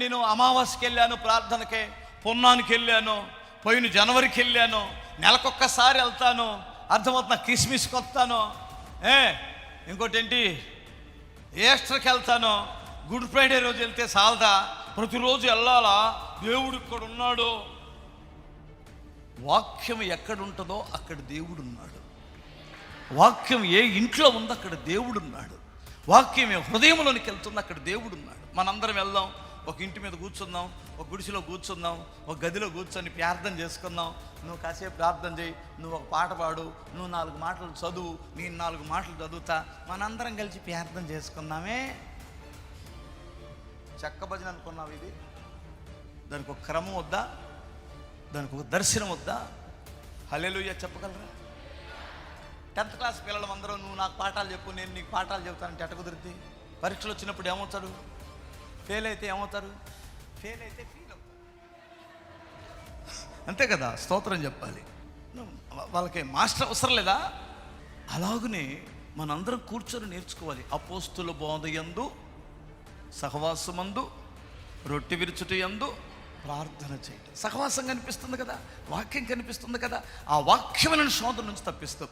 నేను అమావాస్యకి వెళ్ళాను ప్రార్థనకే, పొన్నానికి వెళ్ళాను, పోయిన జనవరికి వెళ్ళాను, నెలకొక్కసారి వెళ్తాను, అర్థమవుతున్నా, క్రిస్మస్కి వస్తాను, ఇంకోటి ఏంటి ఈస్టర్కి వెళ్తాను, గుడ్ ఫ్రైడే రోజు వెళ్తే చాలదా, ప్రతిరోజు వెళ్ళాలా? దేవుడు ఇక్కడ ఉన్నాడు. వాక్యం ఎక్కడుంటుందో అక్కడ దేవుడు ఉన్నాడు. వాక్యం ఏ ఇంట్లో ఉందో అక్కడ దేవుడు ఉన్నాడు. వాక్యం ఏ హృదయంలోనికి వెళ్తుందో అక్కడ దేవుడు ఉన్నాడు. మనందరం వెళ్దాం, ఒక ఇంటి మీద కూర్చుందాం, ఒక గుడిసెలో కూర్చుందాం, ఒక గదిలో కూర్చొని ప్రార్థన చేసుకుందాం. నువ్వు కాసేపు ప్రార్థన చేయి, నువ్వు ఒక పాట పాడు, నువ్వు 4 మాటలు చదువు, నేను 4 మాటలు చదువుతా, మనందరం కలిసి ప్రార్థన చేసుకుందామే. చెక్క భజన అనుకున్నావు ఇది? దానికి ఒక క్రమం వద్దా? దానికి ఒక దర్శనం వద్దా? హల్లెలూయా చెప్పగలరా? 10th క్లాస్ పిల్లలు అందరూ నువ్వు నాకు పాఠాలు చెప్పు, నేను నీకు పాఠాలు చెబుతానంటే ఎట్ట కుదిరిద్ది? పరీక్షలు వచ్చినప్పుడు ఏమవుతాడు? ఫెయిల్ అయితే ఏమవుతారు? ఫెయిల్ అయితే ఫీల్ అవుతారు, అంతే కదా. స్తోత్రం చెప్పాలి. వాళ్ళకి మాస్టర్ అవసరం లేదా? అలాగనే మనందరం కూర్చొని నేర్చుకోవాలి. అపోస్తుల బోధ యందు, సహవాసమందు, రొట్టె విరుచుట యందు ప్రార్థన చేయటం. సహవాసం కనిపిస్తుంది కదా, వాక్యం కనిపిస్తుంది కదా, ఆ వాక్యమైన శోధన నుంచి తప్పిస్తుంది.